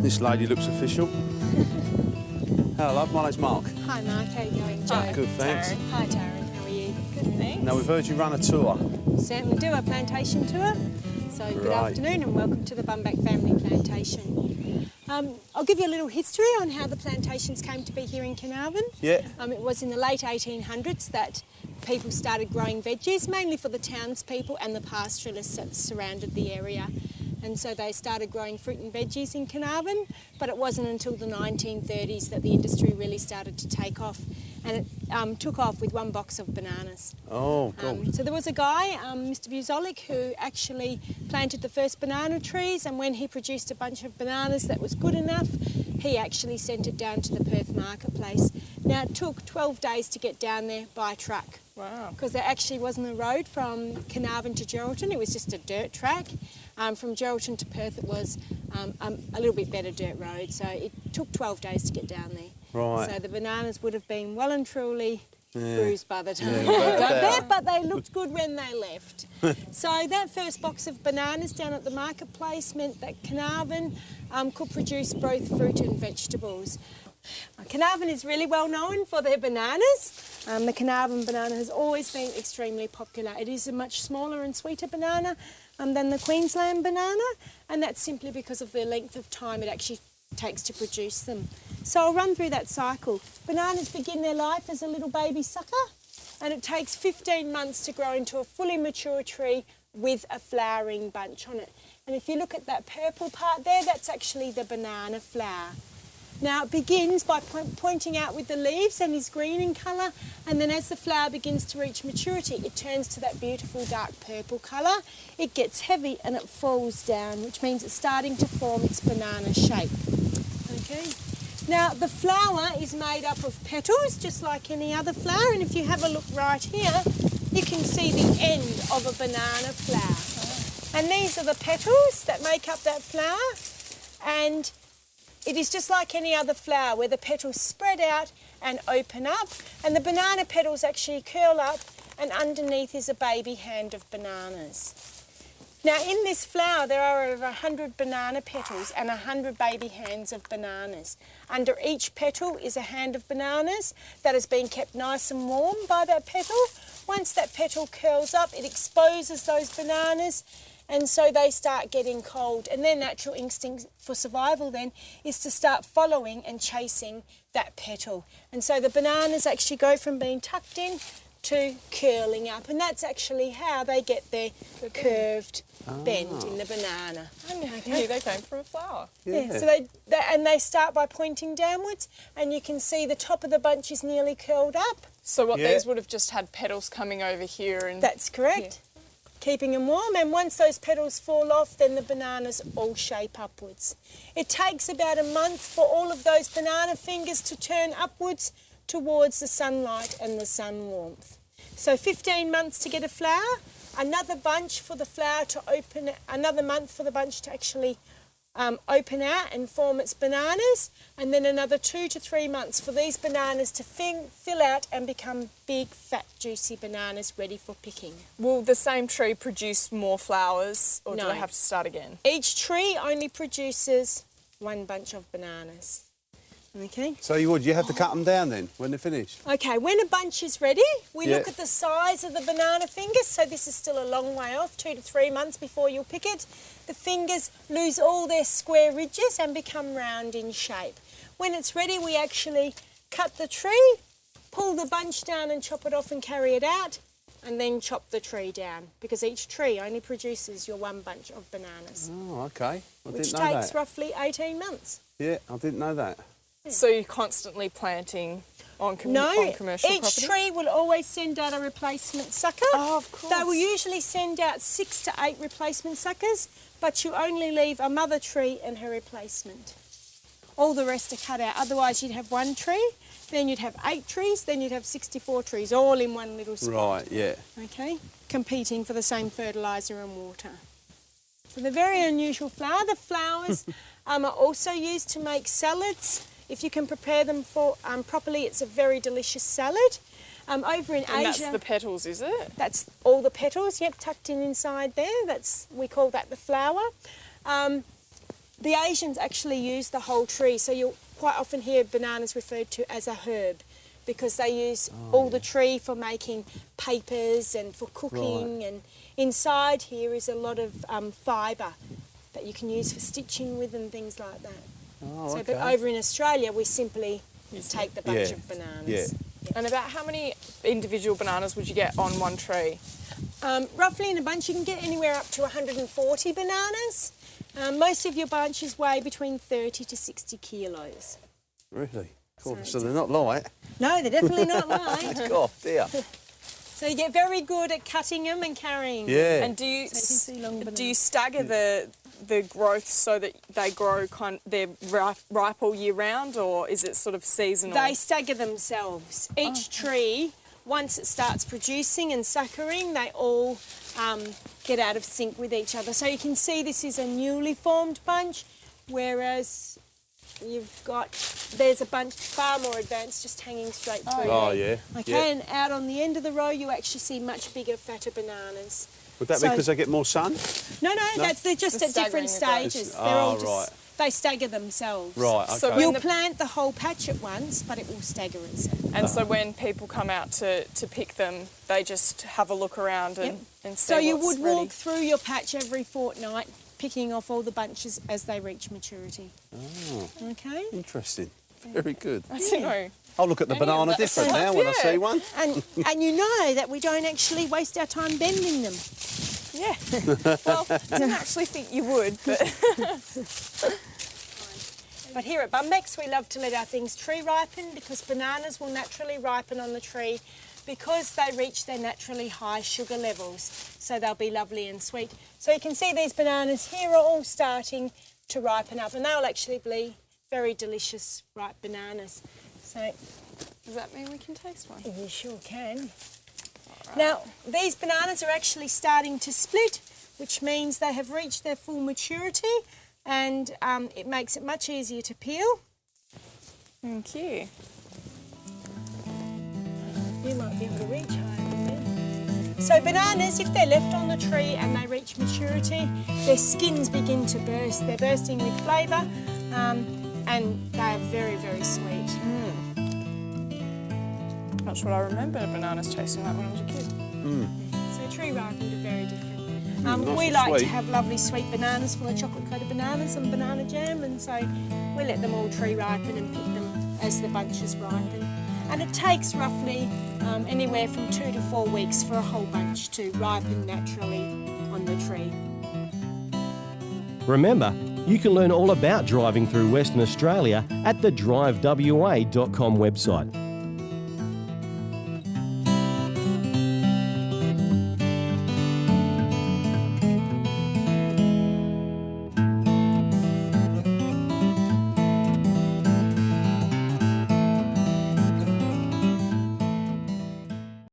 This lady looks official. Hello, my name's Mark. Hi Mark, how are you going? Joe. Good, thanks. Taryn. Hi Taryn, how are you? Good, thanks. Now, we've heard you run a tour. Certainly do, a plantation tour. So good afternoon and welcome to the Bumbaks Family Plantation. I'll give you a little history on how the plantations came to be here in Carnarvon. Yeah. It was in the late 1800s that people started growing veggies, mainly for the townspeople and the pastoralists that surrounded the area. And so they started growing fruit and veggies in Carnarvon, but it wasn't until the 1930s that the industry really started to take off. And it took off with one box of bananas. Oh, God. So there was a guy, Mr. Buzolik, who actually planted the first banana trees, and when he produced a bunch of bananas that was good enough, he actually sent it down to the Perth marketplace. Now, it took 12 days to get down there by truck. Wow. Because there actually wasn't a road from Carnarvon to Geraldton, it was just a dirt track. From Geraldton to Perth, it was a little bit better dirt road, so it took 12 days to get down there. Right. So the bananas would have been well and truly bruised by the time Yeah, they got there, but they looked good when they left. So that first box of bananas down at the marketplace meant that Carnarvon could produce both fruit and vegetables. Carnarvon is really well known for their bananas. The Carnarvon banana has always been extremely popular. It is a much smaller and sweeter banana than the Queensland banana, and that's simply because of the length of time it actually takes to produce them. So I'll run through that cycle. Bananas begin their life as a little baby sucker, and it takes 15 months to grow into a fully mature tree with a flowering bunch on it. And if you look at that purple part there, that's actually the banana flower. Now it begins by pointing out with the leaves and is green in colour, and then as the flower begins to reach maturity it turns to that beautiful dark purple colour. It gets heavy and it falls down, which means it's starting to form its banana shape. Okay. Now the flower is made up of petals just like any other flower, and if you have a look right here you can see the end of a banana flower. And these are the petals that make up that flower, and it is just like any other flower where the petals spread out and open up, and the banana petals actually curl up, and underneath is a baby hand of bananas. Now in this flower there are over 100 banana petals and 100 baby hands of bananas. Under each petal is a hand of bananas that has been kept nice and warm by that petal. Once that petal curls up it exposes those bananas, and so they start getting cold, and their natural instinct for survival then is to start following and chasing that petal. And so the bananas actually go from being tucked in to curling up, and that's actually how they get their curved bend in the banana. I knew they came from a flower. Yeah, so they start by pointing downwards, and you can see the top of the bunch is nearly curled up. So what, these would have just had petals coming over here and... That's correct. Keeping them warm, and once those petals fall off then the bananas all shape upwards. It takes about a month for all of those banana fingers to turn upwards towards the sunlight and the sun warmth. So 15 months to get a flower, another bunch for the flower to open, another month for the bunch to actually open out and form its bananas, and then another 2 to 3 months for these bananas to fill out and become big, fat, juicy bananas ready for picking. Will the same tree produce more flowers, or do they have to start again? Each tree only produces one bunch of bananas. Okay. So you have to cut them down then when they're finished? Okay, when a bunch is ready, we look at the size of the banana fingers. So this is still a long way off, 2 to 3 months before you'll pick it. The fingers lose all their square ridges and become round in shape. When it's ready, we actually cut the tree, pull the bunch down and chop it off and carry it out, and then chop the tree down, because each tree only produces your one bunch of bananas. Oh, okay. Which takes roughly 18 months. Yeah, I didn't know that. So you're constantly planting on commercial property? No, each tree will always send out a replacement sucker. Oh, of course. They will usually send out 6 to 8 replacement suckers, but you only leave a mother tree and her replacement. All the rest are cut out. Otherwise you'd have one tree, then you'd have 8 trees, then you'd have 64 trees, all in one little spot. Right, yeah. Okay, competing for the same fertiliser and water. So they're very unusual flower. The flowers are also used to make salads. If you can prepare them properly, it's a very delicious salad. Over in Asia... And that's the petals, is it? That's all the petals, yep, tucked in inside there. We call that the flower. The Asians actually use the whole tree, so you'll quite often hear bananas referred to as a herb because they use all the tree for making papers and for cooking, and inside here is a lot of fibre that you can use for stitching with and things like that. Oh, so, okay. but over in Australia, we simply take the bunch of bananas. Yeah. And about how many individual bananas would you get on one tree? Roughly in a bunch, you can get anywhere up to 140 bananas. Most of your bunches weigh between 30 to 60 kilos. Really? Cool. So they're not light? No, they're definitely not light. God, dear. So you get very good at cutting them and carrying them. Yeah. And do you do you stagger the growth so that they grow they're ripe all year round, or is it sort of seasonal? They stagger themselves. Each tree, once it starts producing and suckering, they all get out of sync with each other. So you can see this is a newly formed bunch, whereas there's a bunch far more advanced just hanging straight through. Oh, yeah. Okay, and out on the end of the row you actually see much bigger, fatter bananas. Would that be because they get more sun? No, they're just at different stages. They're all just, they stagger themselves. Right, okay. So you'll plant the whole patch at once, but it will stagger itself. And so when people come out to pick them, they just have a look around and see So you what's would ready. walk through your patch every fortnight, picking off all the bunches as they reach maturity. Oh, okay. Interesting. Very good. I don't know. I'll look at the banana different now when I see one. And you know that we don't actually waste our time bending them. Yeah. Well, I didn't actually think you would, but... But here at Bumbaks, we love to let our things tree ripen because bananas will naturally ripen on the tree because they reach their naturally high sugar levels. So they'll be lovely and sweet. So you can see these bananas here are all starting to ripen up, and they'll actually be very delicious ripe bananas. So does that mean we can taste one? you sure can. Right. Now, these bananas are actually starting to split, which means they have reached their full maturity, and it makes it much easier to peel. Thank you. You might be able to reach higher than me. So bananas, if they're left on the tree and they reach maturity, their skins begin to burst. They're bursting with flavour, and they are very, very sweet. That's what I remember bananas tasting like when I was a kid. So tree ripened are very different. Nice We and like to sweet. have lovely sweet bananas full of chocolate-coated bananas and banana jam, and so we let them all tree ripen and pick them as the bunches ripen. And it takes roughly anywhere from 2 to 4 weeks for a whole bunch to ripen naturally on the tree. Remember, you can learn all about driving through Western Australia at the DriveWA.com website.